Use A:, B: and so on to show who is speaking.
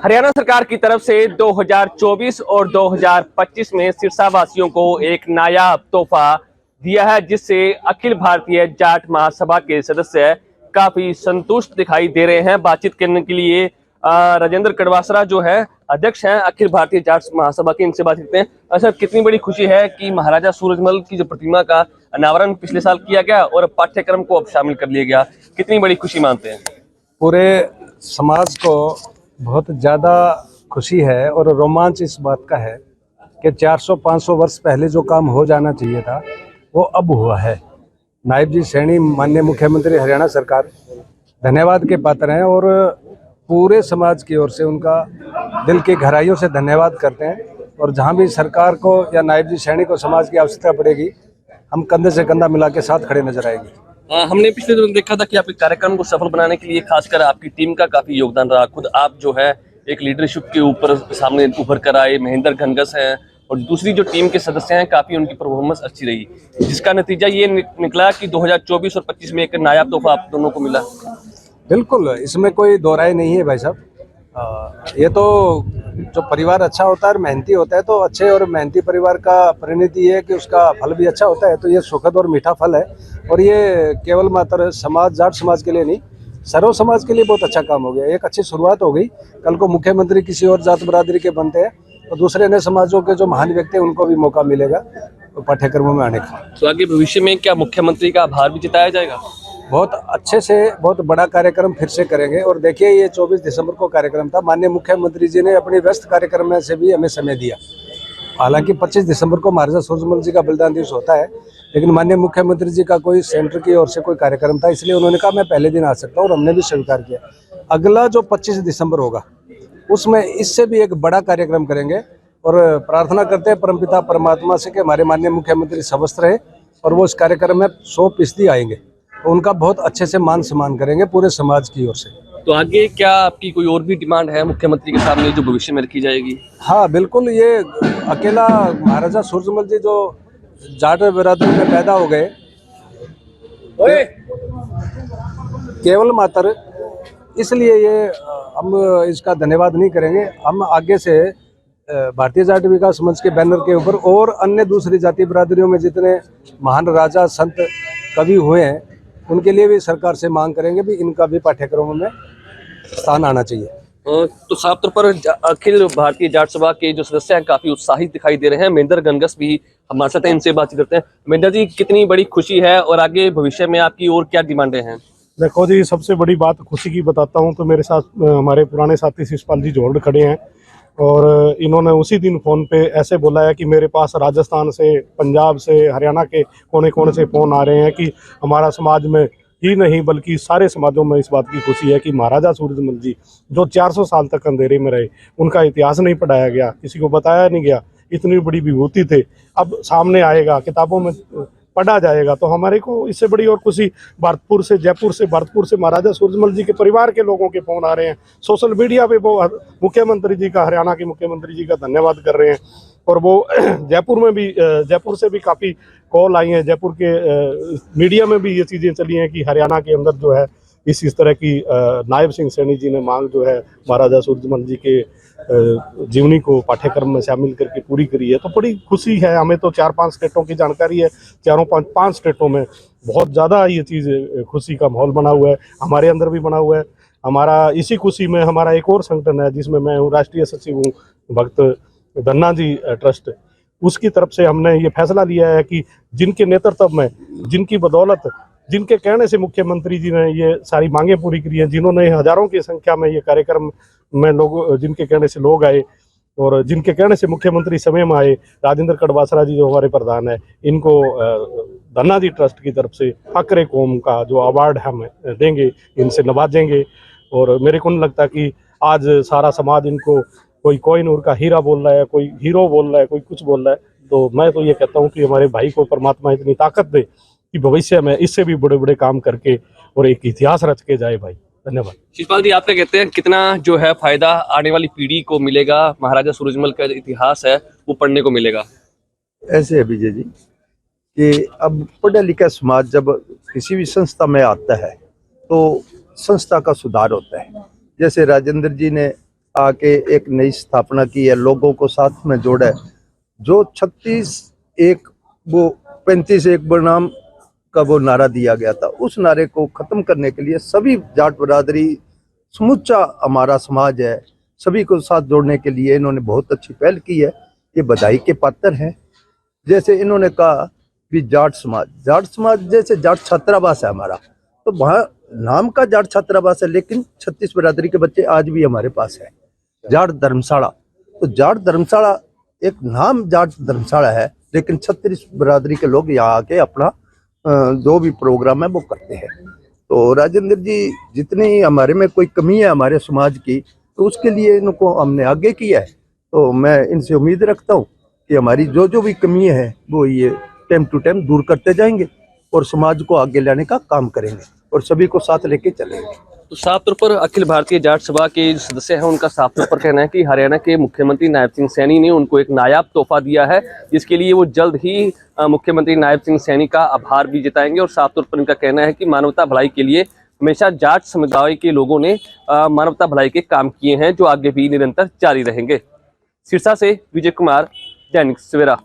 A: हरियाणा सरकार की तरफ से 2024 और 2025 में सिरसा वासियों को एक नायाब तोहफा दिया है, जिससे अखिल भारतीय जाट महासभा के सदस्य काफी संतुष्ट दिखाई दे रहे हैं। बातचीत करने के लिए राजेंद्र कड़वासरा जो है अध्यक्ष हैं अखिल भारतीय जाट महासभा के, इनसे बात करते हैं। सर, कितनी बड़ी खुशी है कि महाराजा सूरजमल की जो प्रतिमा का अनावरण पिछले साल किया गया और पाठ्यक्रम को अब शामिल कर लिया गया, कितनी बड़ी खुशी मानते हैं?
B: पूरे समाज को बहुत ज़्यादा खुशी है और रोमांच इस बात का है कि 400-500 वर्ष पहले जो काम हो जाना चाहिए था वो अब हुआ है। नायब जी सैनी, माननीय मुख्यमंत्री हरियाणा सरकार, धन्यवाद के पात्र हैं और पूरे समाज की ओर से उनका दिल की गहराइयों से धन्यवाद करते हैं। और जहां भी सरकार को या नायब जी सैनी को समाज की आवश्यकता पड़ेगी, हम कंधे से कंधा मिला के साथ खड़े नजर आएंगे।
A: हमने पिछले दिनों देखा था कि आपके कार्यक्रम को सफल बनाने के लिए खासकर आपकी टीम का काफी योगदान रहा। खुद आप जो है एक लीडरशिप के ऊपर सामने उभर कर आए। महेंद्र घनघस हैं और दूसरी जो टीम के सदस्य हैं, काफी उनकी परफॉर्मेंस अच्छी रही, जिसका नतीजा ये निकला कि 2024 और 25 में एक नायाब तोहफा आप दोनों को मिला।
B: बिल्कुल, इसमें कोई दो राय नहीं है भाई साहब। ये तो जो परिवार अच्छा होता है और मेहनती होता है, तो अच्छे और मेहनती परिवार का परिणति है कि उसका फल भी अच्छा होता है। तो ये सुखद और मीठा फल है और ये केवल मात्र समाज, जाट समाज के लिए नहीं, सर्व समाज के लिए बहुत अच्छा काम हो गया। एक अच्छी शुरुआत हो गई। कल को मुख्यमंत्री किसी और जात बरादरी के बनते हैं तो दूसरे अन्य समाजों के जो महान व्यक्ति हैं उनको भी मौका मिलेगा पाठ्यक्रमों में आने का।
A: तो आगे भविष्य में क्या मुख्यमंत्री का आभार भी जताया जाएगा?
B: बहुत अच्छे से बहुत बड़ा कार्यक्रम फिर से करेंगे। और देखिए, ये 24 दिसंबर को कार्यक्रम था। माननीय मुख्यमंत्री जी ने अपनी व्यस्त कार्यक्रम में से भी हमें समय दिया। हालांकि 25 दिसंबर को महाराजा सूरजमल जी का बलिदान दिवस होता है, लेकिन माननीय मुख्यमंत्री जी का कोई सेंटर की ओर से कोई कार्यक्रम था, इसलिए उन्होंने कहा मैं पहले दिन आ सकता हूँ और हमने भी स्वीकार किया। अगला जो 25 दिसंबर होगा उसमें इससे भी एक बड़ा कार्यक्रम करेंगे और प्रार्थना करते हैं परमपिता परमात्मा से कि हमारे माननीय मुख्यमंत्री स्वस्थ रहे और वो इस कार्यक्रम में 100% आएंगे। तो उनका बहुत अच्छे से मान सम्मान करेंगे पूरे समाज की ओर से।
A: तो आगे क्या आपकी कोई और भी डिमांड है मुख्यमंत्री के सामने जो भविष्य में रखी जाएगी?
B: हाँ बिल्कुल, ये अकेला महाराजा सूरजमल जी जो जाट बिरादरी में पैदा हो गए, केवल मात्र इसलिए ये हम इसका धन्यवाद नहीं करेंगे। हम आगे से भारतीय जाट विकास मंच के बैनर के ऊपर और अन्य दूसरी जाति बिरादरियों में जितने महान राजा, संत, कवि हुए हैं, उनके लिए भी सरकार से मांग करेंगे भी इनका भी पाठ्यक्रमों में स्थान आना चाहिए।
A: तो साफ तौर पर अखिल भारतीय जाट सभा के जो सदस्य हैं काफी उत्साहित दिखाई दे रहे हैं। महेंद्र घनघस भी हमारे साथ हैं, इनसे बातचीत करते हैं। महेंद्र जी, कितनी बड़ी खुशी है और आगे भविष्य में आपकी और क्या डिमांडें हैं?
C: देखो जी, सबसे बड़ी बात खुशी की बताता हूँ तो मेरे साथ हमारे पुराने साथी शिषपाल जी जोड़ खड़े हैं और इन्होंने उसी दिन फ़ोन पे ऐसे बोला है कि मेरे पास राजस्थान से, पंजाब से, हरियाणा के कोने कोने से फ़ोन आ रहे हैं कि हमारा समाज में ही नहीं बल्कि सारे समाजों में इस बात की खुशी है कि महाराजा सूरजमल जी जो 400 साल तक अंधेरे में रहे, उनका इतिहास नहीं पढ़ाया गया, किसी को बताया नहीं गया, इतनी बड़ी विभूति थे, अब सामने आएगा, किताबों में पढ़ा जाएगा। तो हमारे को इससे बड़ी और खुशी भरतपुर से, जयपुर से, भरतपुर से महाराजा सूरजमल जी के परिवार के लोगों के फ़ोन आ रहे हैं। सोशल मीडिया पे वो मुख्यमंत्री जी का, हरियाणा के मुख्यमंत्री जी का धन्यवाद कर रहे हैं। और वो जयपुर में भी, जयपुर से भी काफ़ी कॉल आई हैं। जयपुर के मीडिया में भी ये चीज़ें चली हैं कि हरियाणा के अंदर जो है इस तरह की नायब सिंह सैनी जी ने मांग जो है महाराजा सूरजमल जी के जीवनी को पाठ्यक्रम में शामिल करके पूरी करी है। तो बड़ी खुशी है हमें। तो 4-5 स्टेटों की जानकारी है, चारों 5 स्टेटों में बहुत ज़्यादा ये चीज़ खुशी का माहौल बना हुआ है, हमारे अंदर भी बना हुआ है। हमारा इसी खुशी में हमारा एक और संगठन है जिसमें मैं हूँ, राष्ट्रीय सचिव हूँ, भक्त धन्ना जी ट्रस्ट, उसकी तरफ से हमने ये फैसला लिया है कि जिनके नेतृत्व में, जिनकी बदौलत, जिनके कहने से मुख्यमंत्री जी ने ये सारी मांगें पूरी करी हैं, जिन्होंने हज़ारों की संख्या में ये कार्यक्रम में लोग, जिनके कहने से लोग आए और जिनके कहने से मुख्यमंत्री समय में आए, राजेंद्र कड़वासरा जी जो हमारे प्रधान है, इनको धन्ना जी ट्रस्ट की तरफ से फक्रे कौम का जो अवार्ड हम देंगे, इनसे नवाजेंगे। और मेरे को नहीं लगता कि आज सारा समाज इनको कोई कोहिनूर का हीरा बोल रहा है, कोई हीरो बोल रहा है, कोई कुछ बोल रहा है। तो मैं तो ये कहता हूँ कि हमारे भाई को परमात्मा इतनी ताकत दे कि भविष्य में इससे भी बड़े बड़े काम करके और एक इतिहास रच के जाए भाई। धन्यवाद।
A: शिषपाल जी, आप क्या कहते हैं, कितना जो है फायदा आने वाली पीढ़ी को मिलेगा, महाराजा सूरजमल का इतिहास है वो पढ़ने को मिलेगा?
D: ऐसे है विजय जी कि अब पढ़ा लिखा समाज जब किसी भी संस्था में आता है तो संस्था का सुधार होता है। जैसे राजेंद्र जी ने आके एक नई स्थापना की है, लोगों को साथ में जोड़ा है। जो 35 बनाम का वो नारा दिया गया था, उस नारे को खत्म करने के लिए सभी जाट बरादरी, समूचा हमारा समाज है, सभी को साथ जोड़ने के लिए इन्होंने बहुत अच्छी पहल की है। ये बधाई के पात्र हैं। जैसे इन्होंने कहा कि जाट समाज जैसे जाट छात्रावास है हमारा, तो वहाँ नाम का जाट छात्रावास है, लेकिन 36 बरादरी के बच्चे आज भी हमारे पास है। जाट धर्मशाला, तो जाट धर्मशाला एक नाम जाट धर्मशाला है, लेकिन 36 बरादरी के लोग यहाँ आके अपना जो भी प्रोग्राम है वो करते हैं। तो राजेंद्र जी, जितनी हमारे में कोई कमी है हमारे समाज की, तो उसके लिए इनको हमने आगे किया है। तो मैं इनसे उम्मीद रखता हूँ कि हमारी जो भी कमी है वो ये टाइम टू टाइम दूर करते जाएंगे और समाज को आगे लाने का काम करेंगे और सभी को साथ लेके चलेंगे।
A: तो साफ तौर पर अखिल भारतीय जाट सभा के जो सदस्य हैं उनका साफ तौर पर कहना है कि हरियाणा के मुख्यमंत्री नायब सिंह सैनी ने उनको एक नायाब तोहफा दिया है, जिसके लिए वो जल्द ही मुख्यमंत्री नायब सिंह सैनी का आभार भी जताएंगे। और साफ तौर पर इनका कहना है कि मानवता भलाई के लिए हमेशा जाट समुदाय के लोगों ने मानवता भलाई के काम किए हैं, जो आगे भी निरंतर जारी रहेंगे। सिरसा से विजय कुमार, दैनिक सवेरा।